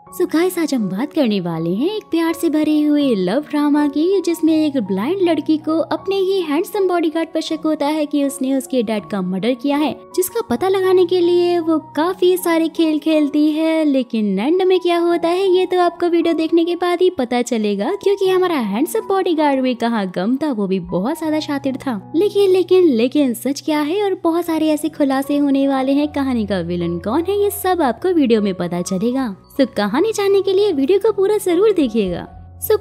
So guys, आज हम बात करने वाले हैं एक प्यार से भरे हुए लव ड्रामा की, जिसमें एक ब्लाइंड लड़की को अपने ही हैंडसम बॉडीगार्ड पर शक होता है कि उसने उसके डैड का मर्डर किया है, जिसका पता लगाने के लिए वो काफी सारे खेल खेलती है। लेकिन एंड में क्या होता है ये तो आपको वीडियो देखने के बाद ही पता चलेगा, क्योंकि हमारा हैंडसम बॉडीगार्ड भी कहाँ गम था, वो भी बहुत ज्यादा शातिर था। लेकिन सच क्या है और बहुत सारे ऐसे खुलासे होने वाले हैं। कहानी का विलन कौन है ये सब आपको वीडियो में पता चलेगा। तो कहानी जानने के लिए वीडियो को पूरा जरूर देखिएगा।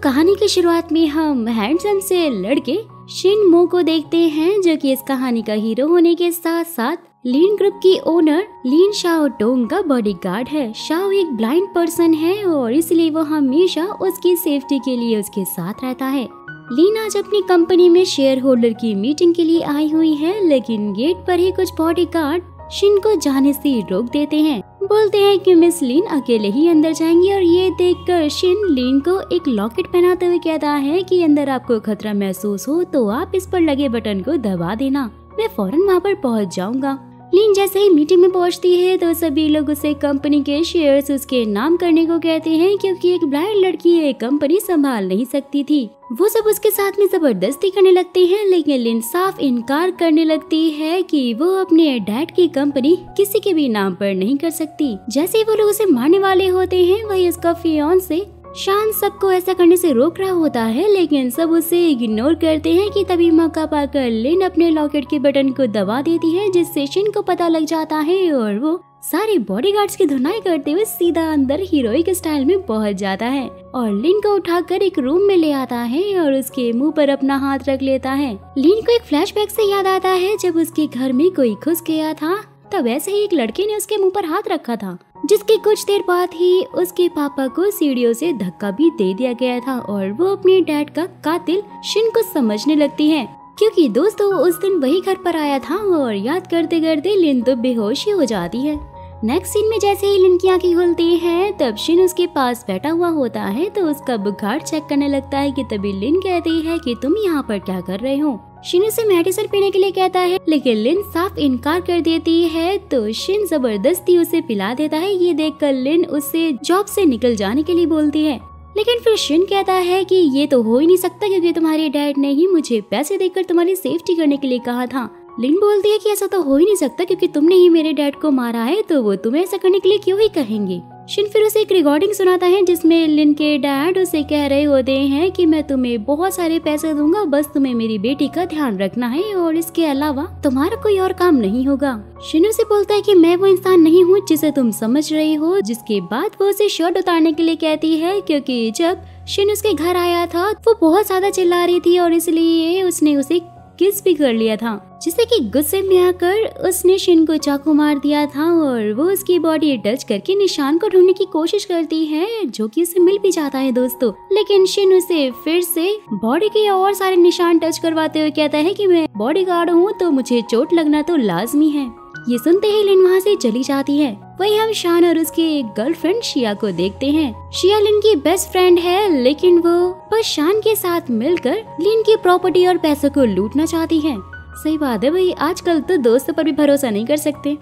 कहानी की शुरुआत में हम हैंडसम से लड़के शिन मो को देखते हैं, जो कि इस कहानी का हीरो होने के साथ साथ लीन ग्रुप की ओनर लीन शाओ टोंग का बॉडीगार्ड है। शाओ एक ब्लाइंड पर्सन है और इसलिए वो हमेशा उसकी सेफ्टी के लिए उसके साथ रहता है। लीन आज अपनी कंपनी में शेयर होल्डर की मीटिंग के लिए आई हुई है, लेकिन गेट पर ही कुछ बॉडीगार्ड शिन को जाने से रोक देते हैं। बोलते हैं कि मिस लीन अकेले ही अंदर जाएंगी और ये देखकर शिन लीन को एक लॉकेट पहनाते हुए कहता है कि अंदर आपको खतरा महसूस हो तो आप इस पर लगे बटन को दबा देना, मैं फौरन वहाँ पर पहुँच जाऊंगा। लीन जैसे ही मीटिंग में पहुंचती है तो सभी लोग उसे कंपनी के शेयर्स उसके नाम करने को कहते हैं, क्योंकि एक ब्लाइंड लड़की ये कंपनी संभाल नहीं सकती थी। वो सब उसके साथ में जबरदस्ती करने लगते हैं, लेकिन लीन साफ इनकार करने लगती है कि वो अपने डैड की कंपनी किसी के भी नाम पर नहीं कर सकती। जैसे ही वो लोग उसे मारने वाले होते हैं, वही उसका फियांसे शान सबको ऐसा करने से रोक रहा होता है, लेकिन सब उसे इग्नोर करते हैं कि तभी मौका पाकर लिन अपने लॉकेट के बटन को दबा देती है, जिससे शिन को पता लग जाता है और वो सारे बॉडीगार्ड्स की धुनाई करते हुए सीधा अंदर हीरोइक स्टाइल में पहुंच जाता है और लिन को उठाकर एक रूम में ले आता है और उसके मुंह पर अपना हाथ रख लेता है। लिन को एक फ्लैशबैक से याद आता है जब उसके घर में कोई घुस गया था, तब ऐसे ही एक लड़के ने उसके मुंह पर हाथ रखा था, जिसके कुछ देर बाद ही उसके पापा को सीढ़ियों से धक्का भी दे दिया गया था और वो अपने डैड का कातिल शिन को समझने लगती है, क्योंकि दोस्तों उस दिन वही घर पर आया था और याद करते करते लिन तो बेहोश ही हो जाती है। नेक्स्ट सीन में जैसे ही लिन की आंखें खुलती हैं, तब शिन उसके पास बैठा हुआ होता है तो उसका बुखार चेक करने लगता है कि तभी लिन कहती है कि तुम यहाँ पर क्या कर रहे हो। शिन उसे मेडिसिन पीने के लिए कहता है, लेकिन लिन साफ इनकार कर देती है, तो शिन जबरदस्ती उसे पिला देता है। ये देखकर लिन उससे जॉब से निकल जाने के लिए बोलती है, लेकिन फिर शिन कहता है कि ये तो हो ही नहीं सकता, क्योंकि तुम्हारे डैड ने ही मुझे पैसे देकर तुम्हारी सेफ्टी करने के लिए कहा था। लिन बोलती है कि ऐसा तो हो ही नहीं सकता, क्योंकि तुमने ही मेरे डैड को मारा है, तो वो तुम्हें ऐसा करने के लिए क्यों ही कहेंगे। शिन फिर उसे एक रिकॉर्डिंग सुनाता है जिसमें लिन के डैड उसे कह रहे होते हैं कि मैं तुम्हें बहुत सारे पैसे दूंगा, बस तुम्हें मेरी बेटी का ध्यान रखना है और इसके अलावा तुम्हारा कोई और काम नहीं होगा। शिन उसे बोलता है कि मैं वो इंसान नहीं हूँ जिसे तुम समझ रही हो, जिसके बाद वो उसे शर्ट उतारने के लिए कहती है, क्योंकि जब शिन उसके घर आया था वो बहुत ज्यादा चिल्ला रही थी और इसलिए उसने उसे किस भी कर लिया था, जिससे कि गुस्से में आकर उसने शिन को चाकू मार दिया था और वो उसकी बॉडी टच करके निशान को ढूंढने की कोशिश करती है, जो कि उसे मिल भी जाता है दोस्तों। लेकिन शिन उसे फिर से बॉडी के और सारे निशान टच करवाते हुए कहता है कि मैं बॉडीगार्ड हूँ तो मुझे चोट लगना तो लाजमी है। ये सुनते ही लिन वहाँ से चली जाती है। वही हम शान और उसके एक गर्लफ्रेंड शिया को देखते हैं। शिया लिन की बेस्ट फ्रेंड है, लेकिन वो बस शान के साथ मिलकर लिन की प्रॉपर्टी और पैसों को लूटना चाहती है। सही बात है भाई, आजकल तो दोस्तों पर भी भरोसा नहीं कर सकते।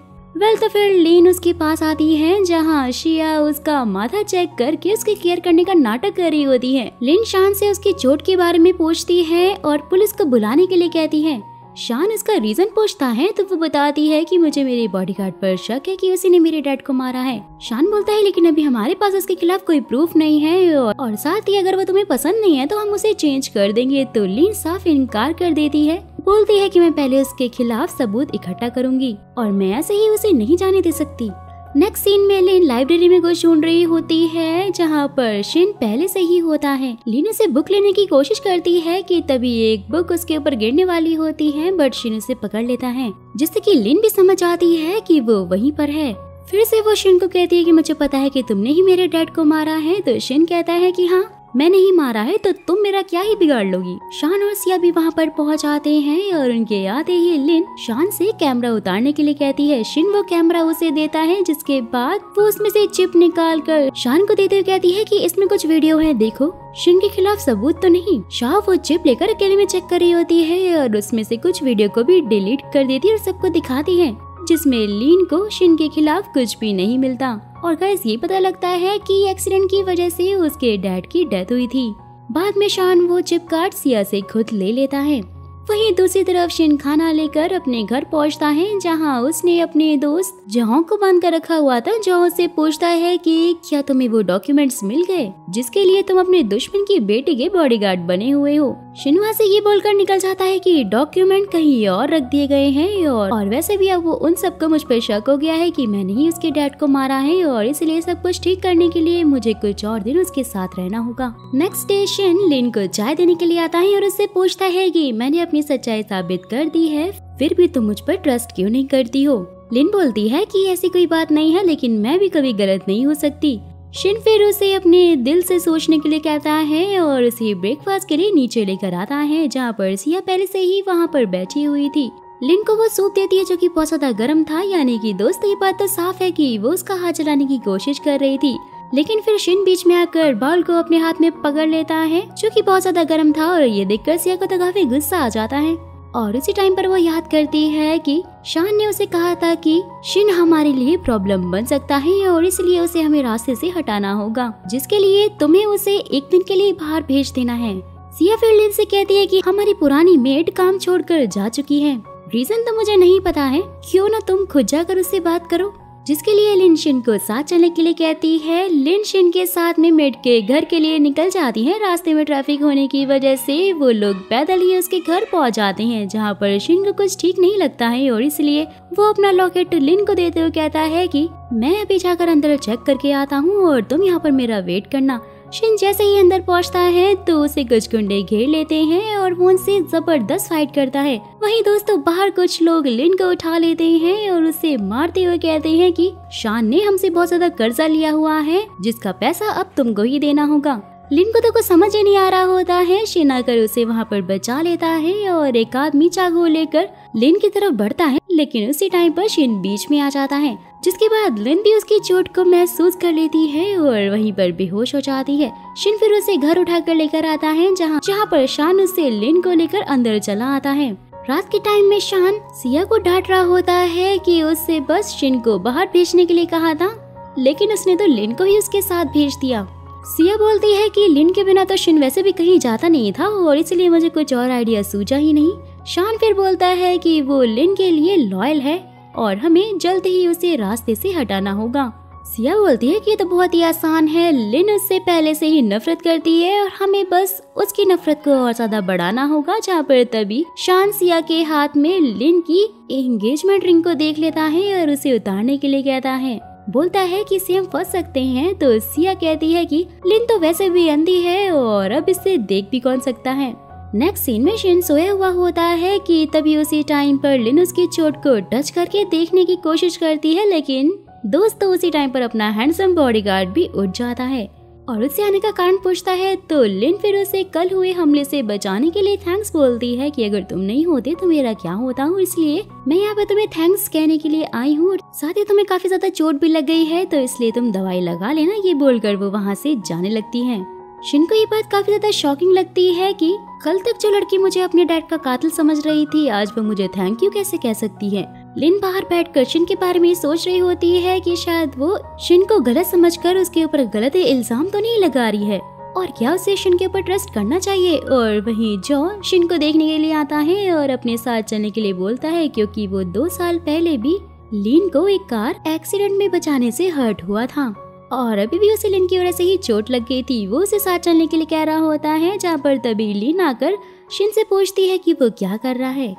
तो फिर लिन उसके पास आती है, जहाँ शिया उसका माथा चेक करके उसके केयर करने का नाटक कर रही होती है। लिन शान से उसकी चोट के बारे में पूछती है और पुलिस को बुलाने के लिए कहती है। शान उसका रीजन पूछता है तो वो बताती है कि मुझे मेरे बॉडीगार्ड पर शक है कि उसी ने मेरे डैड को मारा है। शान बोलता है लेकिन अभी हमारे पास उसके खिलाफ कोई प्रूफ नहीं है और साथ ही अगर वो तुम्हें पसंद नहीं है तो हम उसे चेंज कर देंगे। तो लिन साफ इनकार कर देती है, बोलती है कि मैं पहले उसके खिलाफ सबूत इकट्ठा करूंगी और मैं ऐसे ही उसे नहीं जाने दे सकती। नेक्स्ट सीन में लिन लाइब्रेरी में कुछ ढूंढ रही होती है, जहाँ पर शिन पहले से ही होता है। लिन उसे बुक लेने की कोशिश करती है कि तभी एक बुक उसके ऊपर गिरने वाली होती है, बट शिन उसे पकड़ लेता है, जिससे कि लिन भी समझ आती है कि वो वहीं पर है। फिर से वो शिन को कहती है कि मुझे पता है कि तुमने ही मेरे डैड को मारा है। तो शिन कहता है कि हाँ मैंने ही मारा है, तो तुम मेरा क्या ही बिगाड़ लोगी। शान और सिया भी वहाँ पर पहुँच आते हैं और उनके आते ही लिन शान से कैमरा उतारने के लिए कहती है। शिन वो कैमरा उसे देता है, जिसके बाद वो उसमें से चिप निकाल कर शान को देते हुए कहती है कि इसमें कुछ वीडियो है, देखो। शिन के खिलाफ सबूत तो नहीं। शाह वो चिप लेकर अकेले में चेक कर रही होती है और उसमें से कुछ वीडियो को भी डिलीट कर देती है और सबको दिखाती है। जिसमें लिन को शिन के खिलाफ कुछ भी नहीं मिलता और गाइस ये पता लगता है कि एक्सीडेंट की वजह से उसके डैड की डेथ हुई थी। बाद में शान वो चिप कार्ड सिया से खुद ले लेता है। वहीं दूसरी तरफ शिन खाना लेकर अपने घर पहुंचता है, जहां उसने अपने दोस्त जॉ को बांध कर रखा हुआ था। जॉ से पूछता है कि क्या तुम्हें वो डॉक्यूमेंट्स मिल गए जिसके लिए तुम अपने दुश्मन की बेटी के बॉडीगार्ड बने हुए हो। शिन वहाँ से ये बोलकर निकल जाता है कि डॉक्यूमेंट कहीं और रख दिए गए हैं और वैसे भी अब वो उन सबको मुझ पर शक हो गया है कि मैंने ही उसके डैड को मारा है और इसलिए सब कुछ ठीक करने के लिए मुझे कुछ और दिन उसके साथ रहना होगा। नेक्स्ट डे शिन लिन को चाय देने के लिए आता है और उससे पूछता है कि मैंने अपनी सच्चाई साबित कर दी है, फिर भी तुम मुझ पर ट्रस्ट क्यों नहीं करती हो। लिन बोलती है कि ऐसी कोई बात नहीं है, लेकिन मैं भी कभी गलत नहीं हो सकती। शिन फिर उसे अपने दिल से सोचने के लिए कहता है और उसे ब्रेकफास्ट के लिए नीचे लेकर आता है, जहाँ पर सिया पहले से ही वहाँ पर बैठी हुई थी। लिन को वो सूप देती है जो कि बहुत ज्यादा गर्म था, यानी कि दोस्त ये बात तो साफ है कि वो उसका हाथ चलाने की कोशिश कर रही थी, लेकिन फिर शिन बीच में आकर बाउल को अपने हाथ में पकड़ लेता है जो कि बहुत ज्यादा गर्म था और ये देखकर सिया को तो काफी गुस्सा आ जाता है। और उसी टाइम पर वो याद करती है कि शान ने उसे कहा था कि शिन हमारे लिए प्रॉब्लम बन सकता है और इसलिए उसे हमें रास्ते से हटाना होगा, जिसके लिए तुम्हें उसे एक दिन के लिए बाहर भेज देना है। सिया फिर लिन से कहती है कि हमारी पुरानी मेड काम छोड़कर जा चुकी है। रीजन तो मुझे नहीं पता है, क्यों ना तुम खुद जाकर उससे बात करो, जिसके लिए लिन शिन को साथ चलने के लिए कहती है। लिन शिन के साथ में मेड के घर के लिए निकल जाती है। रास्ते में ट्रैफिक होने की वजह से वो लोग पैदल ही उसके घर पहुंच जाते हैं, जहां पर शिन को कुछ ठीक नहीं लगता है और इसलिए वो अपना लॉकेट लिन को देते हुए कहता है कि मैं अभी जाकर अंदर चेक करके आता हूँ और तुम यहाँ पर मेरा वेट करना। शिन जैसे ही अंदर पहुंचता है तो उसे कुछ गुंडे घेर लेते हैं और वो उनसे जबरदस्त फाइट करता है। वहीं दोस्तों बाहर कुछ लोग लिन को उठा लेते हैं और उसे मारते हुए कहते हैं कि शान ने हमसे बहुत ज्यादा कर्जा लिया हुआ है, जिसका पैसा अब तुमको ही देना होगा। लिन को तो कुछ समझ ही नहीं आ रहा होता है। शिन आकर उसे वहाँ पर बचा लेता है और एक आदमी चाकू लेकर लिन की तरफ बढ़ता है, लेकिन उसी टाइम पर शिन बीच में आ जाता है, जिसके बाद लिन भी उसकी चोट को महसूस कर लेती है और वहीं पर बेहोश हो जाती है। शिन फिर उसे घर उठाकर लेकर आता है, जहाँ पर शान उससे लिन को लेकर अंदर चला आता है। रात के टाइम में शान सिया को डांट रहा होता है कि उससे बस शिन को बाहर भेजने के लिए कहा था, लेकिन उसने तो लिन को ही उसके साथ भेज दिया। सिया बोलती है कि लिन के बिना तो शिन वैसे भी कहीं जाता नहीं था और इसलिए मुझे कुछ और आइडिया सूझा ही नहीं। शान फिर बोलता है कि वो लिन के लिए लॉयल है और हमें जल्द ही उसे रास्ते से हटाना होगा। सिया बोलती है कि ये तो बहुत ही आसान है, लिन उससे पहले से ही नफरत करती है और हमें बस उसकी नफरत को और ज्यादा बढ़ाना होगा। जहाँ पर तभी शान सिया के हाथ में लिन की एंगेजमेंट रिंग को देख लेता है और उसे उतारने के लिए कहता है। बोलता है कि इसे हम फंस सकते हैं, तो सिया कहती है कि लिन तो वैसे भी अंधी है और अब इससे देख भी कौन सकता है। नेक्स्ट सीन में शिन सोया हुआ होता है कि तभी उसी टाइम पर लिन उसकी चोट को टच करके देखने की कोशिश करती है, लेकिन दोस्तों उसी टाइम पर अपना हैंडसम बॉडीगार्ड भी उठ जाता है और उससे आने का कारण पूछता है। तो लिन फिर उसे कल हुए हमले से बचाने के लिए थैंक्स बोलती है कि अगर तुम नहीं होते तो मेरा क्या होता हूँ, इसलिए मैं यहाँ पे तुम्हें थैंक्स कहने के लिए आई हूँ। साथ ही तुम्हें काफी ज्यादा चोट भी लग गई है, तो इसलिए तुम दवाई लगा लेना। ये बोलकर वो वहाँ से जाने लगती है। शिन को ये बात काफी ज्यादा शॉकिंग लगती है कि कल तक जो लड़की मुझे अपने डैड का कातिल समझ रही थी, आज वो मुझे थैंक यू कैसे कह सकती है। लिन बाहर बैठकर शिन के बारे में सोच रही होती है कि शायद वो शिन को गलत समझकर उसके ऊपर गलत इल्जाम तो नहीं लगा रही है और क्या उसे शिन के ऊपर ट्रस्ट करना चाहिए। और वहीं जॉ शिन को देखने के लिए आता है और अपने साथ चलने के लिए बोलता है, क्योंकि वो 2 साल पहले भी लिन को एक कार एक्सीडेंट में बचाने से हर्ट हुआ था और अभी भी उसे लिन की वजह से ही चोट लग गई थी। वो उसे साथ चलने के लिए कह रहा होता है, जहाँ पर तभी लिन आकर शिन से पूछती है कि वो क्या कर रहा है।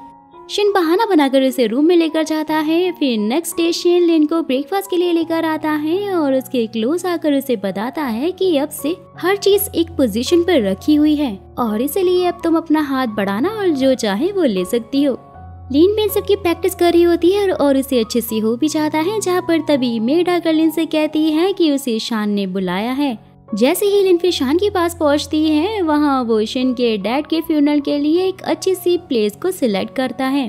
शिन बहाना बनाकर उसे रूम में लेकर जाता है। फिर नेक्स्ट डे शिन लिन को ब्रेकफास्ट के लिए लेकर आता है और उसके क्लोज आकर उसे बताता है कि अब से हर चीज एक पोजीशन पर रखी हुई है और इसलिए अब तुम अपना हाथ बढ़ाना और जो चाहे वो ले सकती हो। लिन में सबकी प्रैक्टिस कर रही होती है और उसे अच्छे से हो भी जाता है, जहाँ पर तभी मेड आकर लिन से कहती है कि उसे शान ने बुलाया है। जैसे ही लिन फिर शान के पास पहुंचती है, वहाँ वो शिन के डैड के फ्यूनरल के लिए एक अच्छी सी प्लेस को सिलेक्ट करता है।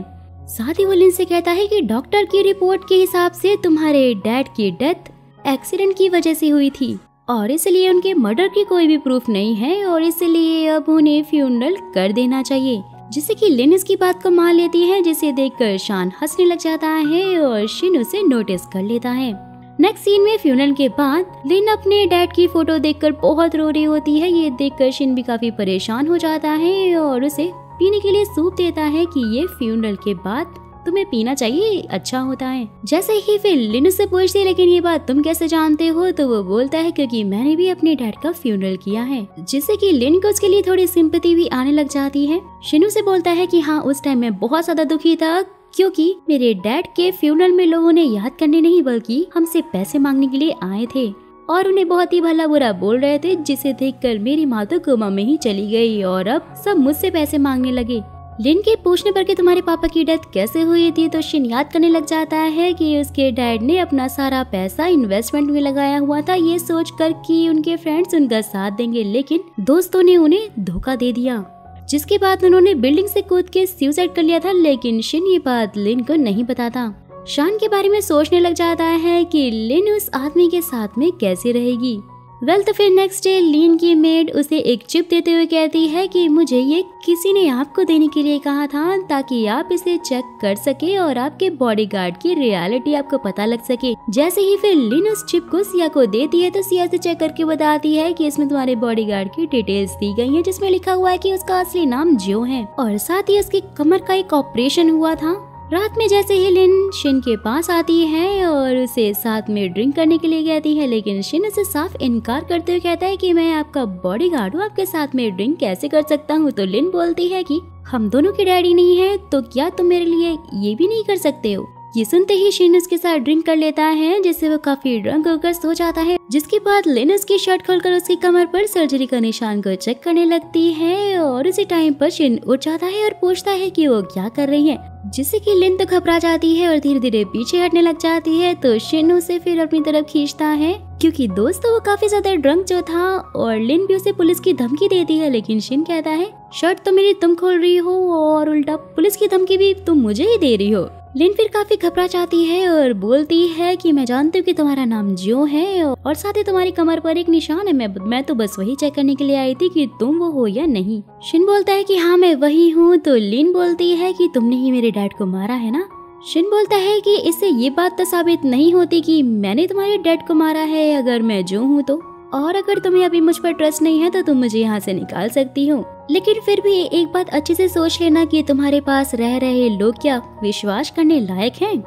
साथ ही वो लिन से कहता है कि डॉक्टर की रिपोर्ट के हिसाब से तुम्हारे डैड की डेथ एक्सीडेंट की वजह से हुई थी और इसलिए उनके मर्डर की कोई भी प्रूफ नहीं है और इसलिए अब उन्हें फ्यूनरल कर देना चाहिए। जिससे कि लिन उसकी बात को मान लेती है, जिसे देखकर शान हंसने लग जाता है और शिन उसे नोटिस कर लेता है। नेक्स्ट सीन में फ्यूनरल के बाद लिन अपने डैड की फोटो देखकर बहुत रो रही होती है। ये देखकर शिन भी काफी परेशान हो जाता है और उसे पीने के लिए सूप देता है कि ये फ्यूनरल के बाद तुम्हें पीना चाहिए, अच्छा होता है। जैसे ही फिर लिन उससे पूछती है लेकिन ये बात तुम कैसे जानते हो, तो वो बोलता है क्योंकि मैंने भी अपने डैड का फ्यूनरल किया है, जिससे कि लिन को उसके लिए थोड़ी सिंपैथी भी आने लग जाती है। शिनू से बोलता है कि हाँ, उस टाइम मैं बहुत ज्यादा दुखी था क्योंकि मेरे डैड के फ्यूनरल में लोगों ने याद करने नहीं बल्कि हमसे पैसे मांगने के लिए आए थे और उन्हें बहुत ही भला बुरा बोल रहे थे, जिसे देखकर मेरी माँ तो कोमा में ही चली गई और अब सब मुझसे पैसे मांगने लगे। लिन के पूछने पर कि तुम्हारे पापा की डेथ कैसे हुई थी, तो शिन याद करने लग जाता है कि उसके डैड ने अपना सारा पैसा इन्वेस्टमेंट में लगाया हुआ था, ये सोचकर कि उनके फ्रेंड्स उनका साथ देंगे, लेकिन दोस्तों ने उन्हें धोखा दे दिया, जिसके बाद उन्होंने बिल्डिंग से कूद के सुसाइड कर लिया था। लेकिन शिन ये बात लिन को नहीं पता था। शान के बारे में सोचने लग जाता है कि लिन उस आदमी के साथ में कैसे रहेगी। तो फिर नेक्स्ट डे लिन की मेड उसे एक चिप देते हुए कहती है कि मुझे ये किसी ने आपको देने के लिए कहा था ताकि आप इसे चेक कर सके और आपके बॉडीगार्ड की रियलिटी आपको पता लग सके। जैसे ही फिर लिन उस चिप को सिया को देती है तो सिया से चेक करके बताती है कि इसमें तुम्हारे बॉडीगार्ड की डिटेल्स दी गई है, जिसमें लिखा हुआ है कि उसका असली नाम जियो है और साथ ही उसकी कमर का एक ऑपरेशन हुआ था। रात में जैसे ही लिन शिन के पास आती है और उसे साथ में ड्रिंक करने के लिए कहती है, लेकिन शिन उसे साफ इनकार करते हुए कहता है कि मैं आपका बॉडीगार्ड हूँ, आपके साथ में ड्रिंक कैसे कर सकता हूँ। तो लिन बोलती है कि हम दोनों के डैडी नहीं है, तो क्या तुम मेरे लिए ये भी नहीं कर सकते हो। ये सुनते ही शिन उसके साथ ड्रिंक कर लेता है, जिससे वो काफी ड्रंक होकर सो जाता है। जिसके बाद लिन उसकी शर्ट खोलकर उसकी कमर पर सर्जरी का निशान को चेक करने लगती है और उसी टाइम पर शिन उठ जाता है और पूछता है कि वो क्या कर रही है, जिससे कि लिन तो घबरा जाती है और धीरे धीरे पीछे हटने लग जाती है। तो शिन उसे फिर अपनी तरफ खींचता है क्योंकि दोस्त तो वो काफी ज्यादा ड्रंक जो था और लिन भी उसे पुलिस की धमकी देती है, लेकिन शिन कहता है शर्ट तो मेरी तुम खोल रही हो और उल्टा पुलिस की धमकी भी तुम मुझे ही दे रही हो। लिन फिर काफी घबरा जाती है और बोलती है कि मैं जानती हूँ कि तुम्हारा नाम जियो है और साथ ही तुम्हारी कमर पर एक निशान है, मैं तो बस वही चेक करने के लिए आई थी कि तुम वो हो या नहीं। शिन बोलता है कि हाँ मैं वही हूँ। तो लिन बोलती है कि तुमने ही मेरे डैड को मारा है ना। शिन बोलता है कि इससे ये बात तो साबित नहीं होती कि मैंने तुम्हारे डैड को मारा है, अगर मैं जो हूँ तो, और अगर तुम्हें अभी मुझ पर ट्रस्ट नहीं है तो तुम मुझे यहाँ से निकाल सकती हो, लेकिन फिर भी एक बात अच्छे से सोच लेना कि तुम्हारे पास रह रहे लोग क्या विश्वास करने लायक हैं।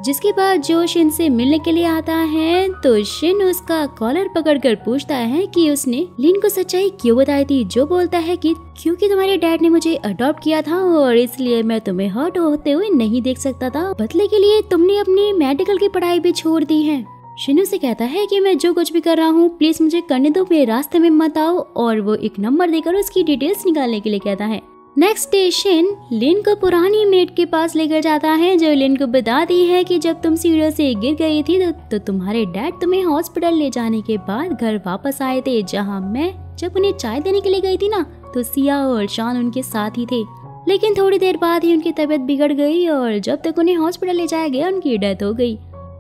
जिसके बाद जो शिन से मिलने के लिए आता है तो शिन उसका कॉलर पकड़कर पूछता है कि उसने लिन को सच्चाई क्यों बताई थी। जो बोलता है कि क्योंकि तुम्हारे डैड ने मुझे अडॉप्ट किया था और इसलिए मैं तुम्हें हर्ट होते हुए नहीं देख सकता था, बदले के लिए तुमने अपनी मेडिकल की पढ़ाई भी छोड़ दी है। शिनू से कहता है कि मैं जो कुछ भी कर रहा हूँ प्लीज मुझे करने दो, मेरे रास्ते में मत आओ, और वो एक नंबर देकर उसकी डिटेल्स निकालने के लिए कहता है। नेक्स्ट डे शिन लिन को पुरानी मेट के पास लेकर जाता है, जो लिन को बताती है कि जब तुम सीढ़ियों से गिर गई थी तो तुम्हारे डैड तुम्हें हॉस्पिटल ले जाने के बाद घर वापस आए थे, जहाँ मैं जब उन्हें चाय देने के लिए गई थी ना तो सिया और शान उनके साथ ही थे, लेकिन थोड़ी देर बाद ही उनकी तबीयत बिगड़ गई और जब तक उन्हें हॉस्पिटल ले जाया गया उनकी डेथ हो गई।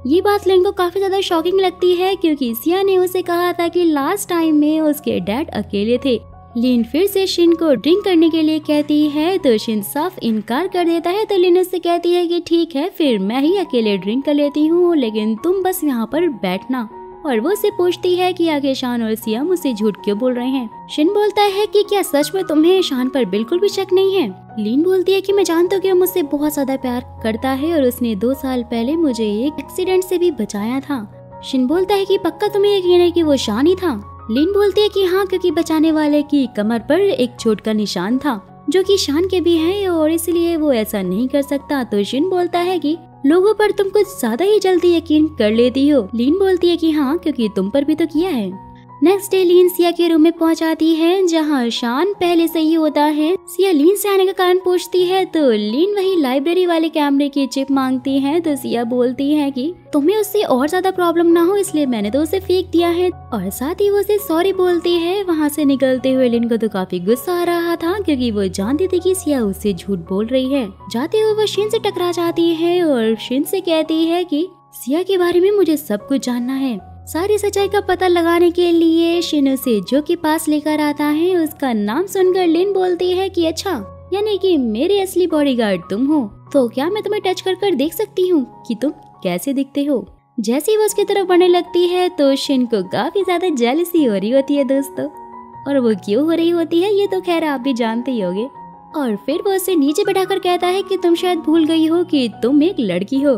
ये बात लिन को काफी ज्यादा शॉकिंग लगती है क्योंकि सिया ने उसे कहा था कि लास्ट टाइम में उसके डैड अकेले थे। लिन फिर से शिन को ड्रिंक करने के लिए कहती है तो शिन साफ इनकार कर देता है। तो लिन उससे कहती है कि ठीक है फिर मैं ही अकेले ड्रिंक कर लेती हूँ, लेकिन तुम बस यहाँ पर बैठना। और वो उससे पूछती है कि आगे शान और सिया मुझसे झूठ क्यों बोल रहे हैं। शिन बोलता है कि क्या सच में तुम्हें शान पर बिल्कुल भी शक नहीं है। लिन बोलती है कि मैं जानता हूँ कि वो मुझसे बहुत ज्यादा प्यार करता है और उसने 2 साल पहले मुझे एक एक्सीडेंट से भी बचाया था। शिन बोलता है कि पक्का तुम्हें यकीन है कि वो शान ही था। लिन बोलती है कि हाँ, क्योंकि बचाने वाले की कमर पर एक चोट का निशान था जो कि शान के भी है और इसलिए वो ऐसा नहीं कर सकता। तो शिन बोलता है कि लोगों पर तुम कुछ ज्यादा ही जल्दी यकीन कर लेती हो। लिन बोलती है कि हाँ, क्योंकि तुम पर भी तो किया है। नेक्स्ट डे लिन सिया के रूम में पहुंच आती है जहां शान पहले से ही होता है। सिया लिन से आने का कारण पूछती है तो लिन वही लाइब्रेरी वाले कैमरे की चिप मांगती है। तो सिया बोलती है कि तुम्हें उससे और ज्यादा प्रॉब्लम ना हो इसलिए मैंने तो उसे फेंक दिया है, और साथ ही वो उसे सॉरी बोलती है। वहाँ से निकलते हुए लिन को तो काफी गुस्सा आ रहा था क्योंकि वो जानती थी कि सिया उससे झूठ बोल रही है। जाते हुए वो शिन से टकरा जाती है और शिन से कहती है कि सिया के बारे में मुझे सब कुछ जानना है। सारी सच्चाई का पता लगाने के लिए शिन उसे जो के पास लेकर आता है। उसका नाम सुनकर लिन बोलती है कि अच्छा यानी कि मेरे असली बॉडीगार्ड तुम हो, तो क्या मैं तुम्हें टच कर देख सकती हूँ कि तुम कैसे दिखते हो। जैसे ही वो उसकी तरफ बढ़ने लगती है तो शिन को काफी ज्यादा जेलसी हो रही होती है दोस्तों, और वो क्यों हो रही होती है ये तो खैर आप भी जानते ही होगे। और फिर वो उसे नीचे बैठाकर कहता है कि तुम शायद भूल गई हो कि तुम एक लड़की हो।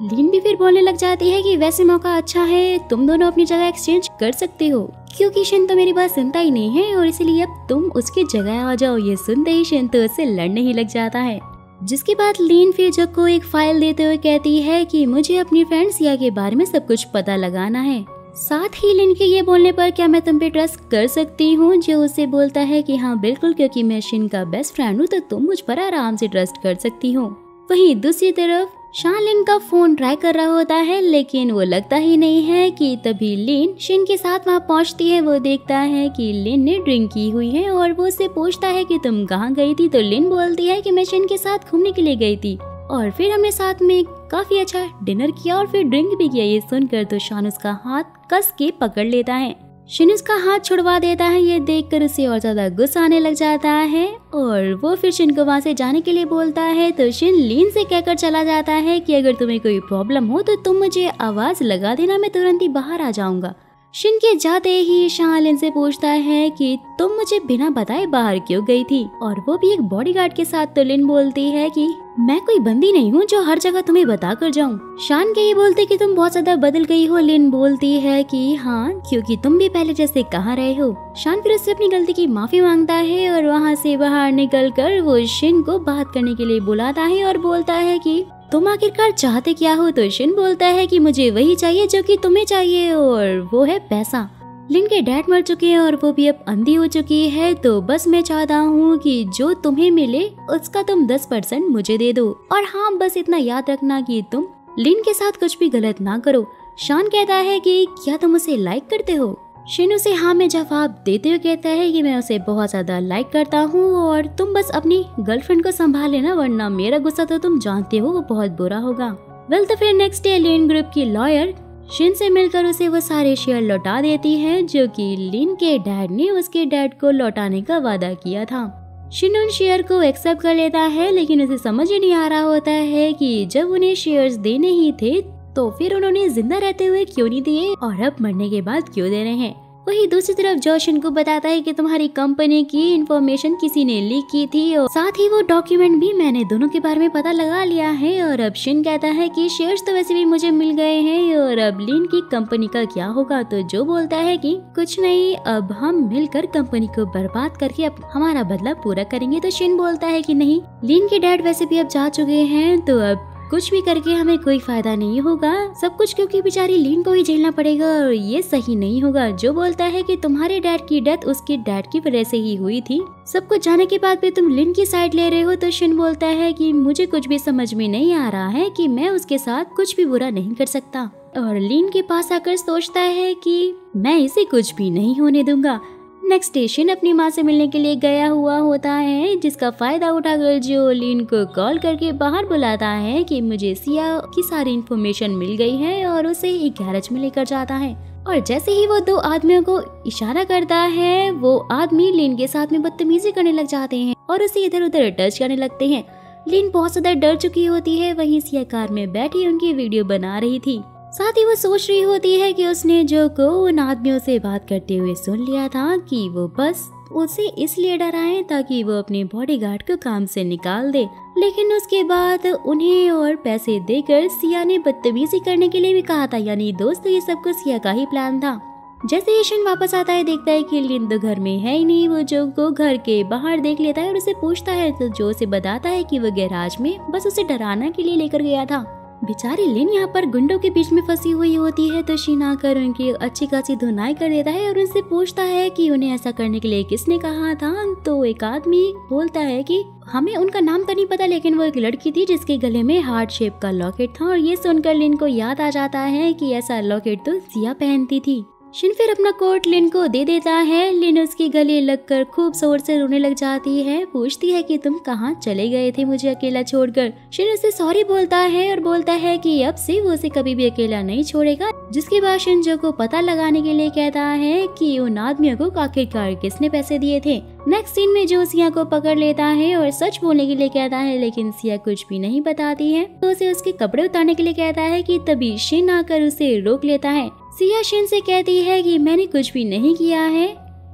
लीन भी फिर बोलने लग जाती है कि वैसे मौका अच्छा है, तुम दोनों अपनी जगह एक्सचेंज कर सकते हो, क्योंकि शिन तो मेरी बात सुनता ही नहीं है और इसीलिए अब तुम उसकी जगह आ जाओ। ये सुनते ही शिन तो उससे लड़ने ही लग जाता है, जिसके बाद लीन फिर जग को एक फाइल देते हुए कहती है कि मुझे अपनी फ्रेंड सिया के बारे में सब कुछ पता लगाना है। साथ ही लीन के ये बोलने पर क्या मैं तुम पे ट्रस्ट कर सकती हूँ, जो उसे बोलता है कि हाँ बिल्कुल, क्योंकि मैं शिन का बेस्ट फ्रेंड हूँ तो तुम मुझ पर आराम से ट्रस्ट कर सकती हो। वहीं दूसरी तरफ शान लिन का फोन ट्राई कर रहा होता है लेकिन वो लगता ही नहीं है कि तभी लिन शिन के साथ वहाँ पहुँचती है। वो देखता है कि लिन ने ड्रिंक की हुई है और वो उससे पूछता है कि तुम कहाँ गई थी, तो लिन बोलती है कि मैं शिन के साथ घूमने के लिए गई थी और फिर हमने साथ में काफी अच्छा डिनर किया और फिर ड्रिंक भी किया। ये सुनकर तो शान उसका हाथ कस के पकड़ लेता है। शिन उसका हाथ छुड़वा देता है। ये देखकर उसे और ज्यादा गुस्सा आने लग जाता है और वो फिर शिन को वहाँ से जाने के लिए बोलता है। तो शिन लीन से कहकर चला जाता है कि अगर तुम्हें कोई प्रॉब्लम हो तो तुम मुझे आवाज लगा देना, मैं तुरंत ही बाहर आ जाऊंगा। शिन के जाते ही शान लिन से पूछता है कि तुम मुझे बिना बताए बाहर क्यों गई थी, और वो भी एक बॉडीगार्ड के साथ। तो लिन बोलती है कि मैं कोई बंदी नहीं हूँ जो हर जगह तुम्हें बता कर जाऊँ। शान के ये बोलते कि तुम बहुत ज्यादा बदल गई हो। लिन बोलती है कि हाँ, क्योंकि तुम भी पहले जैसे कहाँ रहे हो। शान फिर उससे अपनी गलती की माफी मांगता है और वहाँ से बाहर निकल कर वो शिन को बात करने के लिए बुलाता है और बोलता है कि तुम आखिरकार चाहते क्या हो। तो शिन बोलता है कि मुझे वही चाहिए जो कि तुम्हें चाहिए, और वो है पैसा। लिन के डैड मर चुके हैं और वो भी अब अंधी हो चुकी है, तो बस मैं चाहता हूँ कि जो तुम्हें मिले उसका तुम 10% मुझे दे दो, और हाँ बस इतना याद रखना कि तुम लिन के साथ कुछ भी गलत ना करो। शान कहता है कि क्या तुम उसे लाइक करते हो। शिन उसे हाँ में जवाब देते हुए कहता है कि मैं उसे बहुत ज्यादा लाइक करता हूँ और तुम बस अपनी गर्लफ्रेंड को संभाल लेना, वरना मेरा गुस्सा तो तुम जानते हो वो बहुत बुरा होगा। वेल तो फिर नेक्स्ट डे लिन ग्रुप की लॉयर शिन से मिलकर उसे वो सारे शेयर लौटा देती है जो कि लिन के डैड ने उसके डैड को लौटाने का वादा किया था। शिन उन शेयर को एक्सेप्ट कर लेता है लेकिन उसे समझ ही नहीं आ रहा होता है कि जब उन्हें शेयर्स देने ही थे तो फिर उन्होंने जिंदा रहते हुए क्यों नहीं दिए और अब मरने के बाद क्यों दे रहे हैं। वहीं दूसरी तरफ जो शिन को बताता है कि तुम्हारी कंपनी की इंफॉर्मेशन किसी ने लीक की थी और साथ ही वो डॉक्यूमेंट भी मैंने दोनों के बारे में पता लगा लिया है। और अब शिन कहता है कि शेयर्स तो वैसे भी मुझे मिल गए हैं और अब लिन की कंपनी का क्या होगा। तो जो बोलता है कि कुछ नहीं, अब हम मिलकर कंपनी को बर्बाद करके अब हमारा बदला पूरा करेंगे। तो शिन बोलता है कि नहीं, लिन के डैड वैसे भी अब जा चुके हैं तो अब कुछ भी करके हमें कोई फायदा नहीं होगा, सब कुछ क्योंकि बेचारी लिन को ही झेलना पड़ेगा और ये सही नहीं होगा। जो बोलता है कि तुम्हारे डैड की डेथ उसके डैड की वजह से ही हुई थी, सब कुछ जाने के बाद भी तुम लिन की साइड ले रहे हो। तो शिन बोलता है कि मुझे कुछ भी समझ में नहीं आ रहा है कि मैं उसके साथ कुछ भी बुरा नहीं कर सकता, और लिन के पास आकर सोचता है कि मैं इसे कुछ भी नहीं होने दूंगा। नेक्स्ट डे शिन अपनी माँ से मिलने के लिए गया हुआ होता है, जिसका फायदा उठाकर जो लिन को कॉल करके बाहर बुलाता है कि मुझे सिया की सारी इन्फॉर्मेशन मिल गई है और उसे एक गैरेज में लेकर जाता है। और जैसे ही वो दो आदमियों को इशारा करता है वो आदमी लिन के साथ में बदतमीजी करने लग जाते हैं और उसे इधर उधर टच करने लगते हैं। लिन बहुत ज्यादा डर चुकी होती है, वहीं सिया कार में बैठी उनकी वीडियो बना रही थी। साथ ही वो सोच रही होती है कि उसने जो को उन आदमियों से बात करते हुए सुन लिया था कि वो बस उसे इसलिए डराएं ताकि वो अपने बॉडीगार्ड को काम से निकाल दे, लेकिन उसके बाद उन्हें और पैसे देकर सिया ने बदतमीजी करने के लिए भी कहा था। यानी दोस्तों ये सब कुछ सिया का ही प्लान था। जैसे ही शिन वापस आता है देखता है कि लिन तो घर में है ही नहीं। वो जो को घर के बाहर देख लेता है और उसे पूछता है तो जो उसे बताता है कि वो गैराज में बस उसे डराना के लिए लेकर गया था। बेचारी लिन यहाँ पर गुंडों के बीच में फंसी हुई होती है, तो शिन आकर उनकी अच्छी खासी धुनाई कर देता है और उनसे पूछता है कि उन्हें ऐसा करने के लिए किसने कहा था। तो एक आदमी बोलता है कि हमें उनका नाम तो नहीं पता, लेकिन वो एक लड़की थी जिसके गले में हार्ट शेप का लॉकेट था। और ये सुनकर लिन को याद आ जाता है कि ऐसा लॉकेट तो सिया पहनती थी। शिन फिर अपना कोट लिन को दे देता है। लिन उसके गले लगकर खूब जोर से रोने लग जाती है। पूछती है कि तुम कहाँ चले गए थे मुझे अकेला छोड़कर। शिन उसे सॉरी बोलता है और बोलता है कि अब से वो उसे कभी भी अकेला नहीं छोड़ेगा। जिसके बाद शिनजो को पता लगाने के लिए कहता है कि उन आदमियों को आखिरकार किसने पैसे दिए थे। नेक्स्ट सीन में जो सिया को पकड़ लेता है और सच बोलने के लिए कहता है, लेकिन सिया कुछ भी नहीं बताती है। तो उसे उसके कपड़े उतारने के लिए कहता है कि तभी शिन आकर उसे रोक लेता है। सिया शिन से कहती है कि मैंने कुछ भी नहीं किया है।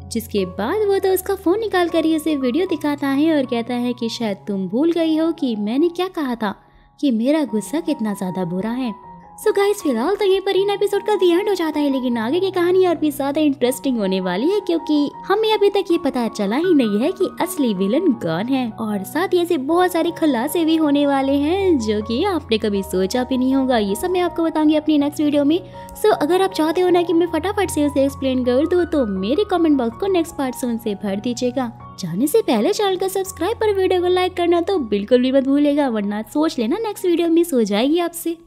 जिसके बाद वो तो उसका फोन निकाल कर ही उसे वीडियो दिखाता है और कहता है कि शायद तुम भूल गई हो कि मैंने क्या कहा था, कि मेरा गुस्सा कितना ज्यादा बुरा है। सो गाइस, फिलहाल तो ये पर इन एपिसोड का दी एंड हो जाता है, लेकिन आगे की कहानी और भी ज्यादा इंटरेस्टिंग होने वाली है, क्योंकि हमें अभी तक ये पता चला ही नहीं है कि असली विलन कौन है। और साथ ही ऐसे बहुत सारे खुलासे भी होने वाले हैं जो कि आपने कभी सोचा भी नहीं होगा। ये सब मैं आपको बताऊंगी अपनी नेक्स्ट वीडियो में। सो अगर आप चाहते हो ना कि मैं फटाफट से उसे एक्सप्लेन कर दूं, तो मेरे कमेंट बॉक्स को नेक्स्ट पार्ट से उनसे भर दीजिएगा। जाने से पहले चैनल को सब्सक्राइब और वीडियो को लाइक करना तो बिल्कुल भी मत भूलेगा, वरना सोच लेना नेक्स्ट वीडियो मिस हो जाएगी आपसे।